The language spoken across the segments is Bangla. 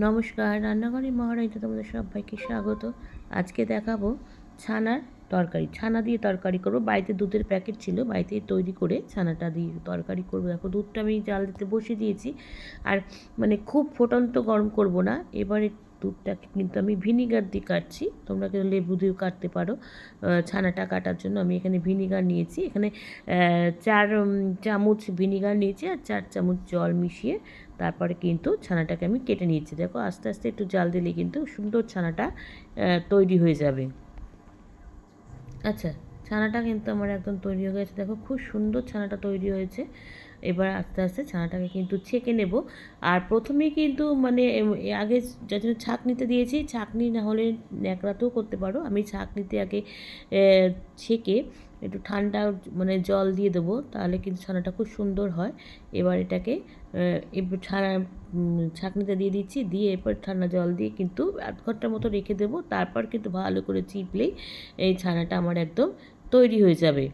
নমস্কার, রান্নাঘরে মহারানীতে তোমাদের সবাইকে স্বাগত। আজকে দেখাবো ছানার তরকারি। ছানা দিয়ে তরকারি করব। বাড়িতে দুধের প্যাকেট ছিল, বাড়িতে তৈরি করে ছানাটা দিয়ে তরকারি করব। দেখো দুধটা আমি জাল দিতে বসিয়ে দিয়েছি। আর মানে খুব ফুটন্ত গরম করব না। এবারে দুধটাকে কিন্তু আমি ভিনিগার দিয়ে কাটছি, তোমরা কিন্তু লেবু দিয়েও কাটতে পারো। ছানাটা কাটার জন্য আমি এখানে ভিনিগার নিয়েছি। এখানে 4 চামচ ভিনিগার নিয়েছি আর 4 চামচ জল মিশিয়ে তারপরে কিন্তু ছানাটাকে আমি কেটে নিয়েছি। দেখো আস্তে আস্তে একটু জাল দিলে কিন্তু সুন্দর ছানাটা তৈরি হয়ে যাবে। আচ্ছা, ছানাটা কিন্তু আমার একদম তৈরি হয়ে গেছে। দেখো খুব সুন্দর ছানাটা তৈরি হয়েছে। এবার আস্তে আস্তে ছানাটাকে কিন্তু ছেঁকে নেব। আর প্রথমেই কিন্তু মানে আগে যার জন্য ছাঁকনিতে দিয়েছি, ছাঁকনি না হলে ন্যাকড়াতেও করতে পারো। আমি ছাঁকনিতে আগে ছেঁকে একটু ঠান্ডা মানে জল দিয়ে দেবো, তাহলে কিন্তু ছানাটা খুব সুন্দর হয়। এবার এটাকে এবার ছাঁকনিতে দিয়ে দিচ্ছি, দিয়ে এরপর ঠান্ডা জল দিয়ে কিন্তু 1/2 ঘন্টার মতো রেখে দেবো। তারপর কিন্তু ভালো করে চিপলেই এই ছানাটা আমার একদম তৈরি হয়ে যাবে।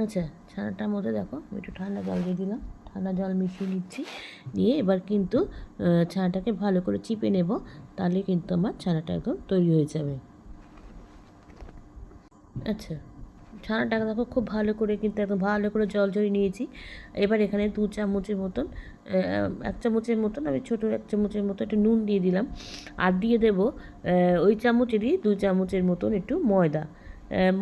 আচ্ছা, ছানাটার মধ্যে দেখো আমি একটু ঠান্ডা জল দিয়ে দিলাম, ঠান্ডা জল মিশিয়ে নিচ্ছি। দিয়ে এবার কিন্তু ছানাটাকে ভালো করে চিপে নেব, তাহলে কিন্তু আমার ছানাটা একদম তৈরি হয়ে যাবে। আচ্ছা, ছানাটাকে দেখো খুব ভালো করে কিন্তু একদম ভালো করে জল ঝরিয়ে নিয়েছি। এবার এখানে 2 চামচের মতন 1 চামচের মতন আমি ছোটো 1 চামচের মতো একটু নুন দিয়ে দিলাম। আর দিয়ে দেবো ওই চামচেরই 2 চামচের মতন একটু ময়দা।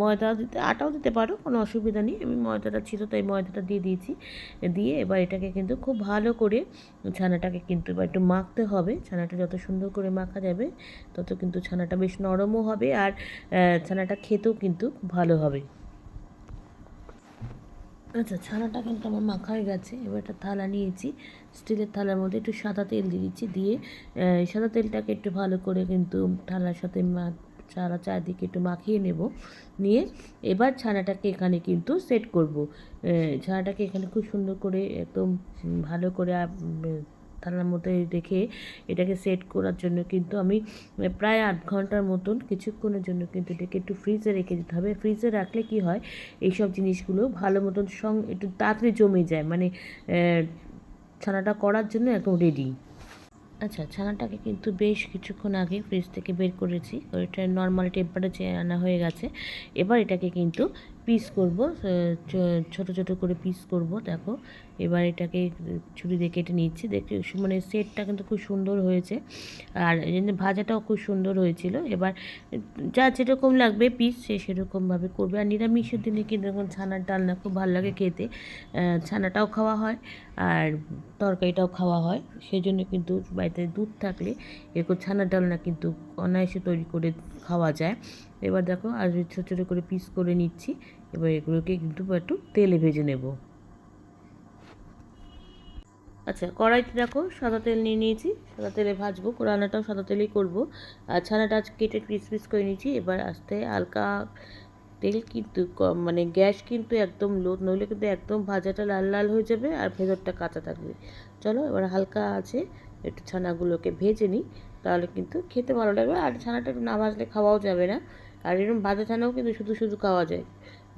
ময়দা দিতে আটাও দিতে পারো, কোনো অসুবিধা নেই। আমি ময়দাটা ছিল তাই ময়দাটা দিয়ে দিয়েছি। দিয়ে এবার এটাকে কিন্তু খুব ভালো করে ছানাটাকে কিন্তু এবার একটু মাখতে হবে। ছানাটা যত সুন্দর করে মাখা যাবে তত কিন্তু ছানাটা বেশ নরমও হবে, আর ছানাটা খেতেও কিন্তু ভালো হবে। আচ্ছা, ছানাটা কিন্তু আমার মাখা হয়ে গেছে। এবার একটা থালা নিয়েছি, স্টিলের থালার মধ্যে একটু সাদা তেল দিয়ে দিচ্ছি। দিয়ে সাদা তেলটাকে একটু ভালো করে কিন্তু থালার সাথে সারা চারদিকে একটু মাখিয়ে নেব। নিয়ে এবার ছানাটাকে এখানে কিন্তু সেট করব। ছানাটাকে এখানে খুব সুন্দর করে একদম ভালো করে থালার মধ্যে রেখে এটাকে সেট করার জন্য কিন্তু আমি প্রায় 8 ঘন্টার মতন কিছুক্ষণের জন্য কিন্তু এটাকে একটু ফ্রিজে রেখে দিতে হবে। ফ্রিজে রাখলে কি হয়, এইসব জিনিসগুলো ভালো মতন একটু তাড়াতাড়ি জমে যায়, মানে ছানাটা করার জন্য একদম রেডি। আচ্ছা, ছানাটাকে কিন্তু বেশ কিছুক্ষণ আগে ফ্রিজ থেকে বের করেছি, ওইটা নর্মাল টেম্পারেচারে আনা হয়ে গেছে। এবার এটাকে কিন্তু পিস করব, ছোট ছোট করে পিস করব। দেখো এবার এটাকে ছুরি দিয়ে কেটে নিচ্ছি। দেখতে মানে সেটটা কিন্তু খুব সুন্দর হয়েছে, আর ভাজাটাও খুব সুন্দর হয়েছিল। এবার যা যেরকম লাগবে পিস সে সেরকমভাবে করবে। আর নিরামিষের দিনে কিন্তু এরকম ছানার ডালনা খুব ভালো লাগে খেতে। ছানাটাও খাওয়া হয় আর তরকারিটাও খাওয়া হয়। সেই জন্য কিন্তু বাড়িতে দুধ থাকলে এরকম ছানার ডালনা কিন্তু অনায়াসে তৈরি করে খাওয়া যায়। এবার দেখো আর ছোটো ছোটো করে পিস করে নিচ্ছি। এবার এগুলোকে কিন্তু একটু তেলে ভেজে নেব। আচ্ছা, কড়াইতে দেখো সাদা তেল নিয়ে নিয়েছি, সাদা তেলে ভাজবো, রান্নাটাও সাদা তেলেই করবো। আর ছানাটা কেটে পিস পিস করে নিয়েছি। এবার আস্তে হালকা তেল কিন্তু কম, মানে গ্যাস কিন্তু একদম লো, নইলে কিন্তু একদম ভাজাটা লাল লাল হয়ে যাবে আর ভেতরটা কাঁচা থাকবে। চলো এবার হালকা আছে একটু ছানাগুলোকে ভেজে নিই, তাহলে কিন্তু খেতে ভালো লাগবে। আর ছানাটা একটু না ভাজলে খাওয়াও যাবে না। আর এরকম ভাজা ছানাও কিন্তু শুধু শুধু খাওয়া যায়,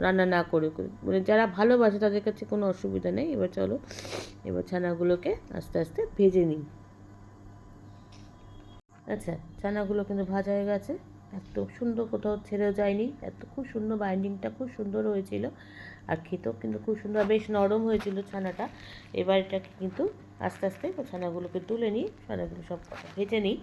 রান্না না করে করে। মানে যারা ভালোবাসে তাদের কাছে কোনো অসুবিধা নেই। এবার চলো এবার ছানাগুলোকে আস্তে আস্তে ভেজে নিই। আচ্ছা, ছানাগুলো কিন্তু ভাজা হয়ে গেছে, এত সুন্দর, কোথাও ছেড়েও যায়নি, এত খুব সুন্দর বাইন্ডিংটা খুব সুন্দর হয়েছিল। আর খেতেও কিন্তু খুব সুন্দর, বেশ নরম হয়েছিল ছানাটা। এবার এটাকে কিন্তু আস্তে আস্তে ছানাগুলোকে তুলে নিই, ছানাগুলো সব ভেজে নিই।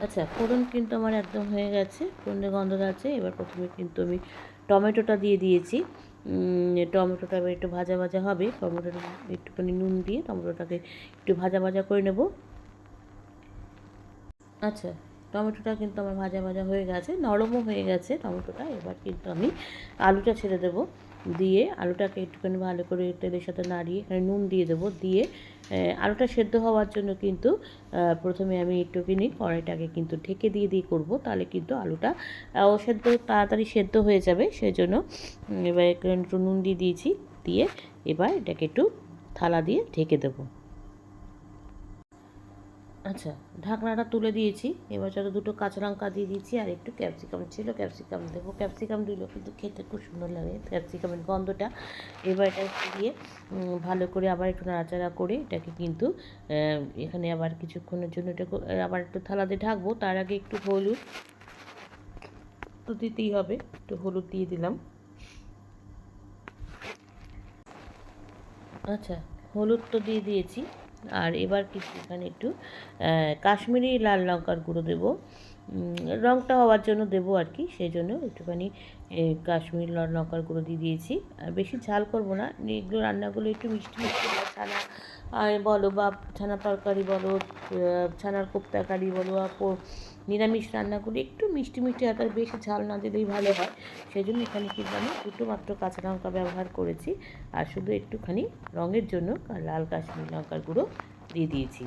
আচ্ছা, ফোড়ন কিন্তু আমার একদম হয়ে গেছে, ফোড়নের গন্ধ আছে। এবার প্রথমে কিন্তু আমি টমেটোটা দিয়ে দিয়েছি। টমেটোটা এবার একটু ভাজা ভাজা হবে, টমেটোটা একটুখানি নুন দিয়ে টমেটোটাকে একটু ভাজা ভাজা করে নেব। আচ্ছা, টমেটোটা কিন্তু আমার ভাজা ভাজা হয়ে গেছে, নরমও হয়ে গেছে টমেটোটা। এবার কিন্তু আমি আলুটা ছেড়ে দেবো, দিয়ে আলুটাকে একটুখানি ভালো করে তেলের সাথে নাড়িয়ে এখানে নুন দিয়ে দেবো, দিয়ে আলুটা সেদ্ধ হওয়ার জন্য কিন্তু প্রথমে আমি একটুখানি কড়াইটাকে কিন্তু ঢেকে দিয়ে দিয়ে করবো, তাহলে কিন্তু আলুটা সেদ্ধ তাড়াতাড়ি সেদ্ধ হয়ে যাবে। সেজন্য এবার একটু নুন দিয়ে দিয়েছি, দিয়ে এবার এটাকে একটু থালা দিয়ে ঢেকে দেবো। আচ্ছা, ঢাকনাটা তুলে দিয়েছি। এবার যত দুটো কাঁচা লঙ্কা দিয়ে দিয়েছি, আর একটু ক্যাপসিকাম ছিল, ক্যাপসিকাম দেবো। ক্যাপসিকাম দিলেও কিন্তু খেতে খুব সুন্দর লাগে ক্যাপসিকামের গন্ধটা। এবার এটা দিয়ে ভালো করে আবার একটু নাড়াচাড়া করে এটাকে কিন্তু এখানে আবার কিছুক্ষণের জন্য এটাকে আবার একটু থালাতে ঢাকবো। তার আগে একটু হলুদ তো দিতেই হবে, একটু হলুদ দিয়ে দিলাম। আচ্ছা, হলুদ তো দিয়ে দিয়েছি। আর এবার কিছু এখানে একটু কাশ্মীরি লাল লঙ্কার গুঁড়ো দেবো, রঙটা হওয়ার জন্য দেবো আর কি, সেই জন্য একটুখানি কাশ্মীরি লাল লঙ্কার গুঁড়ো দিয়ে দিয়েছি। আর বেশি ঝাল করব না, এগুলো রান্নাগুলো একটু মিষ্টি মিষ্টি বা ছানা বলো বা ছানা তরকারি বলো, ছানার কোপ্তা কারি বলো, নিরামিষ রান্নাগুলো একটু মিষ্টি মিষ্টি হয়, তার বেশি ঝাল না দিলেই ভালো হয়। সেই জন্য এখানে কিন্তু আমি দুটো মাত্র কাঁচা লঙ্কা ব্যবহার করেছি, আর শুধু একটুখানি রঙের জন্য লাল কাশ্মীরি লঙ্কার গুঁড়ো দিয়ে দিয়েছি।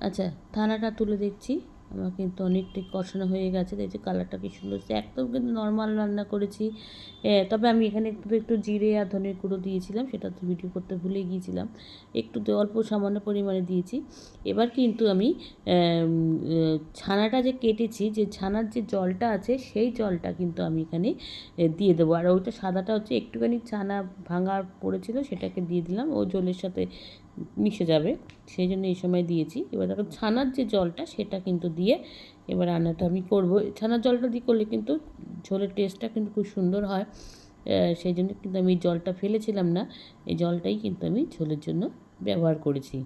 আচ্ছা, থালাটা তুলে দেখছি, আমার কিন্তু অনেকটাই কষানো হয়ে গেছে। দেখছি কালারটা কি সুন্দর, একদম কিন্তু নর্মাল রান্না করেছি। তবে আমি এখানে একটু জিরে আর ধনের গুঁড়ো দিয়েছিলাম, সেটা তো ভিডিও করতে ভুলে গিয়েছিলাম। একটু অল্প সামান্য পরিমাণে দিয়েছি। এবার কিন্তু আমি ছানাটা যে কেটেছি, যে ছানার যে জলটা আছে সেই জলটা কিন্তু আমি এখানে দিয়ে দেবো। আর ওইটা সাদাটা হচ্ছে একটুখানি ছানা ভাঙা পড়েছিল, সেটাকে দিয়ে দিলাম, ও জলের সাথে মিশে যাবে, সেই জন্য এই সময় দিয়েছি। এবার দেখো ছানার যে জলটা সেটা কিন্তু দিয়ে এবার রান্নাটা আমি করব। ছানার জলটা দিয়ে করলে কিন্তু ঝোলের টেস্টটা কিন্তু খুব সুন্দর হয়, সেই জন্য কিন্তু আমি এই জলটা ফেলেছিলাম না, এই জলটাই কিন্তু আমি ঝোলের জন্য ব্যবহার করেছি।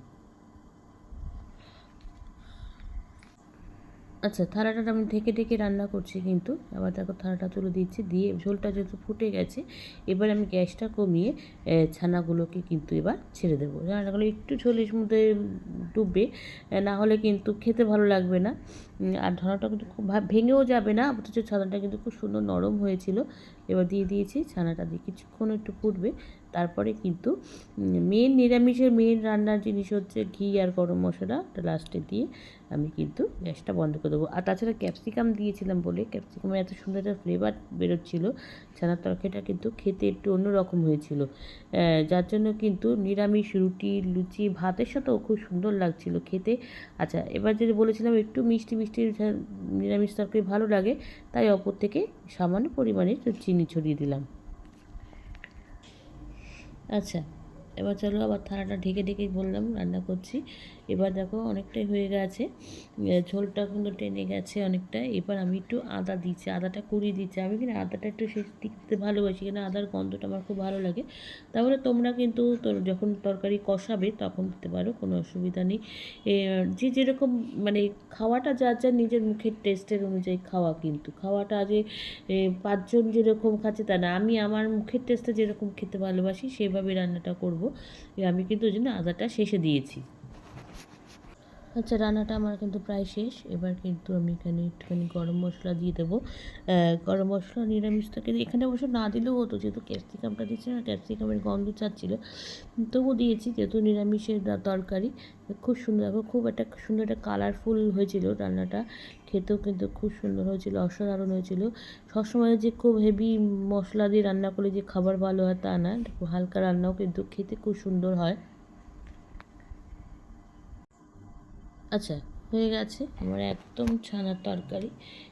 আচ্ছা, থালাটা আমি ঢেকে ঢেকে রান্না করছি কিন্তু। আবার দেখো থালাটা তুলে দিচ্ছি, দিয়ে ঝোলটা যেহেতু ফুটে গেছে, এবার আমি গ্যাসটা কমিয়ে ছানাগুলোকে কিন্তু এবার ছেড়ে দেবো। ছানাগুলো একটু ঝোলের মধ্যে ডুববে, না হলে কিন্তু খেতে ভালো লাগবে না। আর ছানাটা কিন্তু খুব ভেঙেও যাবে না, অথচ ছানাটা কিন্তু খুব সুন্দর নরম হয়েছিল। এবার দিয়ে দিয়েছি, ছানাটা দিয়ে কিছুক্ষণ একটু ফুটবে, তারপরে কিন্তু নিরামিষের মেন রান্নার জিনিস হচ্ছে ঘি আর গরম মশলাটা লাস্টে দিয়ে আমি কিন্তু গ্যাসটা বন্ধ করে দেবো। আর তাছাড়া ক্যাপসিকাম দিয়েছিলাম বলে ক্যাপসিকামের এত সুন্দর একটা ফ্লেভার বেরোচ্ছিলো, ছানার তরকারিটা কিন্তু খেতে একটু অন্যরকম হয়েছিল, যার জন্য কিন্তু নিরামিষ রুটি, লুচি, ভাতের সাথেও খুব সুন্দর লাগছিল খেতে। আচ্ছা, এবার যদি বলেছিলাম একটু মিষ্টি মিষ্টি নিরামিষ তরকারি ভালো লাগে, তাই অপর থেকে সামান্য পরিমাণে চিনি ছড়িয়ে দিলাম। আচ্ছা, এবার চলো আবার থালাটা ঢেকে ঢেকে বললাম রান্না করছি। এবার দেখো অনেকটাই হয়ে গেছে, ঝোলটা কিন্তু টেনে গেছে অনেকটা। এবার আমি একটু আদা দিচ্ছি, আদাটা কুড়িয়ে দিচ্ছি। আমি কিন্তু আদাটা একটু শেষ দিতে ভালোবাসি, কেন আদার গন্ধটা আমার খুব ভালো লাগে। তাহলে তোমরা কিন্তু যখন তরকারি কষাবে তখন দিতে পারো, কোনো অসুবিধা নেই। যে যেরকম মানে খাওয়াটা যার যার নিজের মুখের টেস্টের অনুযায়ী খাওয়া, কিন্তু খাওয়াটা যে পাঁচজন যেরকম খাচ্ছে তা না, আমি আমার মুখের টেস্টে যেরকম খেতে ভালোবাসি সেভাবে রান্নাটা করব। আমি কিন্তু ওই জন্য আদাটা শেষে দিয়েছি। আচ্ছা, রান্নাটা আমার কিন্তু প্রায় শেষ। এবার কিন্তু আমি এখানে একটুখানি গরম মশলা দিয়ে দেবো। গরম মশলা নিরামিষ থাকে, এখানে অবশ্য না দিলেও হতো, যেহেতু ক্যাপসিকামটা দিচ্ছে না, ক্যাপসিকামের গন্ধ ছাড়ছিল, তবুও দিয়েছি যেহেতু নিরামিষের তরকারি। খুব সুন্দর, খুব একটা সুন্দর একটা কালারফুল হয়েছিল রান্নাটা, খেতেও কিন্তু খুব সুন্দর হয়েছিল, অসাধারণ হয়েছিল। সবসময় যে খুব হেভি মশলা দিয়ে রান্না করলে যে খাবার ভালো হয় তা না, হালকা রান্নাও কিন্তু খেতে খুব সুন্দর হয়। আচ্ছা, হয়ে গেছে আমার একদম ছানার তরকারি,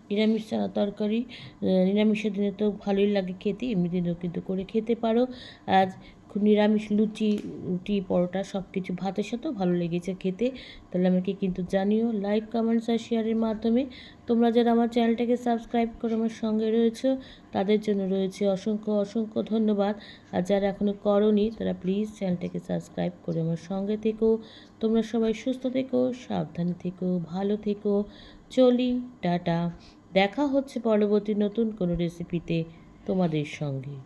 নিরামিষ ছানার তরকারি। নিরামিষের দিনে তো ভালোই লাগে খেতে, এমনি দিনেও কিন্তু করে খেতে পারো। আর নিরামিষ লুচি, রুটি, পরোটা সব কিছু ভাতের সাথেও ভালো লেগেছে খেতে। তাহলে আমাকে কিন্তু জানিও লাইক, কমেন্টস আর শেয়ারের মাধ্যমে। তোমরা যারা আমার চ্যানেলটাকে সাবস্ক্রাইব করে আমার সঙ্গে রয়েছো, তাদের জন্য রয়েছে অসংখ্য অসংখ্য ধন্যবাদ। আর যারা এখনও করোনি তারা প্লিজ চ্যানেলটাকে সাবস্ক্রাইব করে আমার সঙ্গে থেকো। তোমরা সবাই সুস্থ থেকো, সাবধানে থেকো, ভালো থেকো। চলি, টাটা। দেখা হচ্ছে পরবর্তী নতুন কোনো রেসিপিতে তোমাদের সঙ্গে।